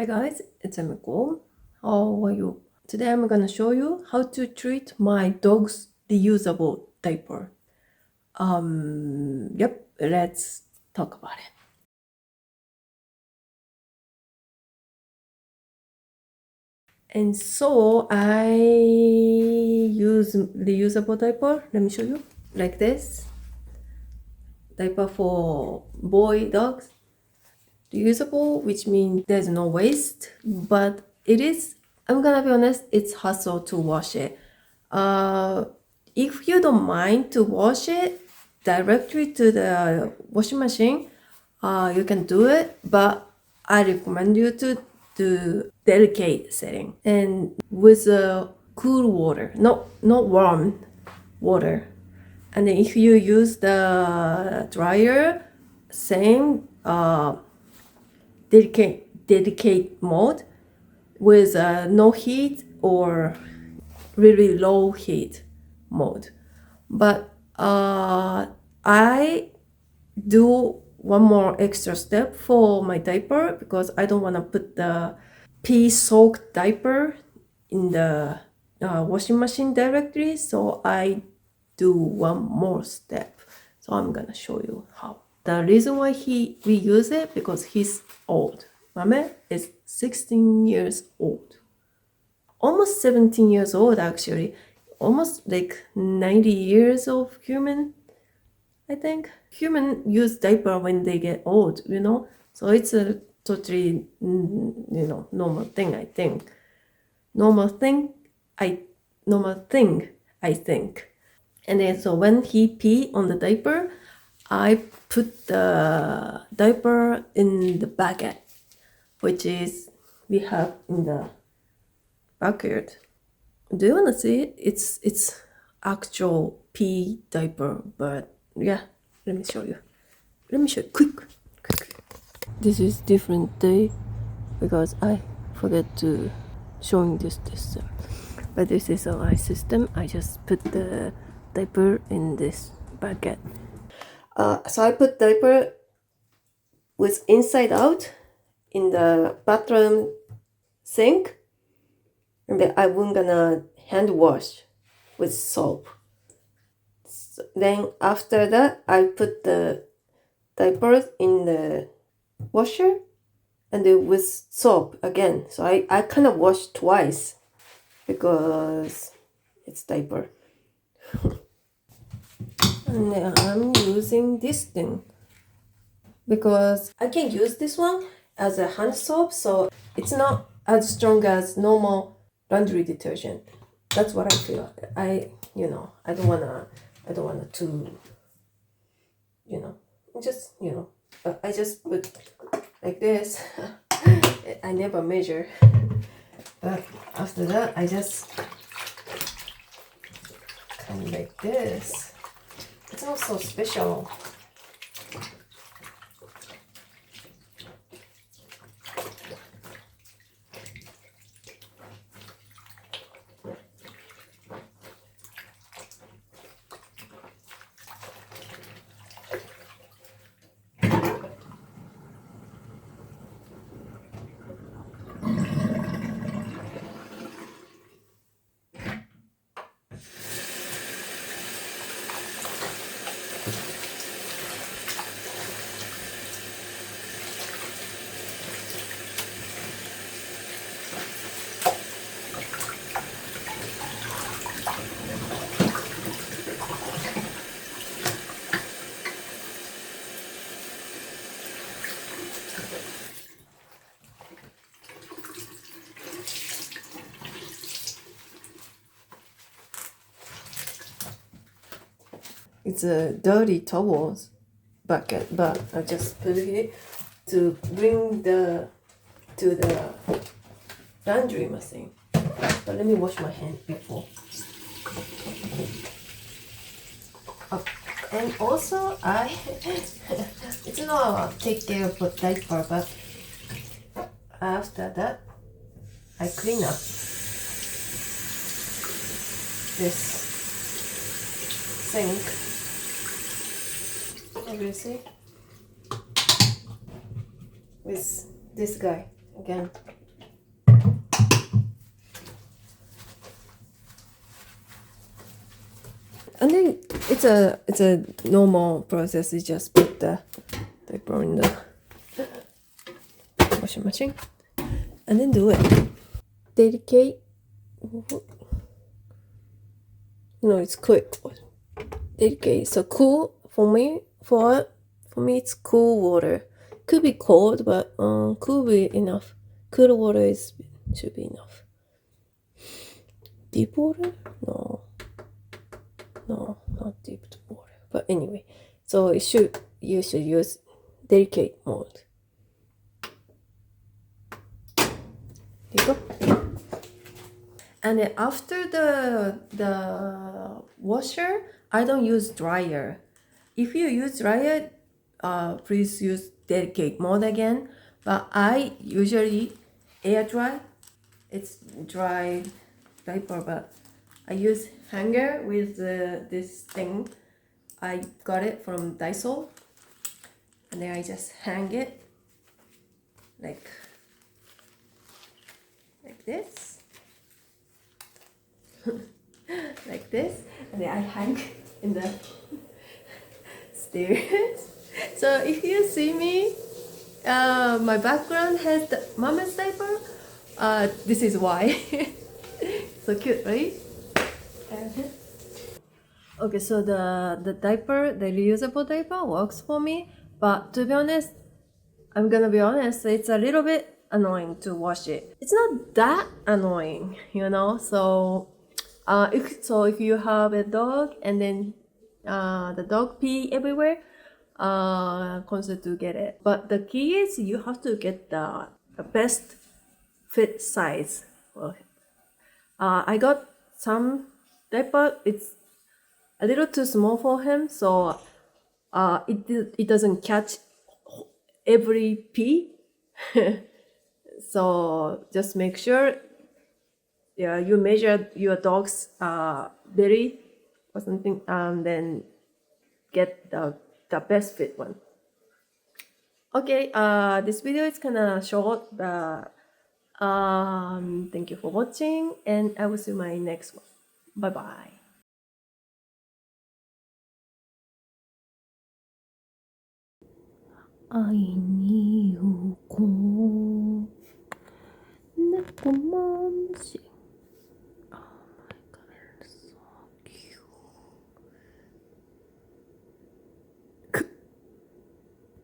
Hi guys, it's Emiko. How are you? Today I'm gonna show you how to treat my dog's reusable diaper. Yep, let's talk about it. And so I use reusable diaper. Let me show you. Like this. Diaper for boy dogs. Reusable, which means there's no waste, but it is, I'm gonna be honest, it's hassle to wash it. If you don't mind to wash it directly to the washing machine, you can do it, but I recommend you to do delicate setting and with cool water, not warm water. And then if you use the dryer, same dedicate mode with no heat or really low heat mode. But I do one more extra step for my diaper because I don't want to put the pee soaked diaper in the washing machine directly, so I do one more step. So I'm gonna show you how. The reason why we use it because he's old. Mame is 16 years old, almost 17 years old actually, almost like 90 years of human. I think human use diaper when they get old, so it's a totally normal thing. I think normal thing. Normal thing. I think. And then so when he pee on the diaper, I put the diaper in the bucket, which is we have in the backyard. Do you want to see it? It's actual pee diaper, but yeah, let me show you. Let me show you quick. This is different day because I forget to showing this. But this is our system. I just put the diaper in this bucket. So I put diaper with inside out in the bathroom sink, and then I'm gonna hand wash with soap. So then after that, I put the diapers in the washer and then with soap again. So I kind of wash twice because it's diaper. And then I'm using this thing because I can use this one as a hand soap, so it's not as strong as normal laundry detergent. That's what I feel. I don't wanna to, just I just put like this. I never measure, but after that I just kind of like this. It's not so special. It's a dirty towels bucket, but I just put it to bring to the laundry machine. But let me wash my hand before. And also it's not take care of a diaper, but after that I clean up this sink. Can you see? With this guy, again. And then it's a normal process. You just put the diaper in the washing machine and then do it. Delicate. No, it's quick. Delicate. So cool for me. For me, it's cool water. Could be cold, but cool be enough. Cool water should be enough. Deep water? No, not deep water. But anyway, so you should use delicate mode. There you go. And then after the washer, I don't use dryer. If you use dryer, please use delicate mode again. But I usually air dry. It's dry diaper, but I use hanger with this thing. I got it from Daiso, and then I just hang it like this. Like this, and then I hang in the stairs. So if you see me, my background has the mama's diaper. This is why. So cute, right? Okay, so the diaper, the reusable diaper works for me, but to be honest, I'm gonna be honest, it's a little bit annoying to wash it. It's not that annoying, you know. So, if you have a dog and then the dog pee everywhere, consider to get it. But the key is you have to get the best fit size. Well, I got some diaper. It's a little too small for him, so it doesn't catch every pee. So just make sure, yeah, you measure your dog's belly or something, and then get the best fit one. Okay, this video is kind of short, but thank you for watching, and I will see you in my next one. Bye bye. I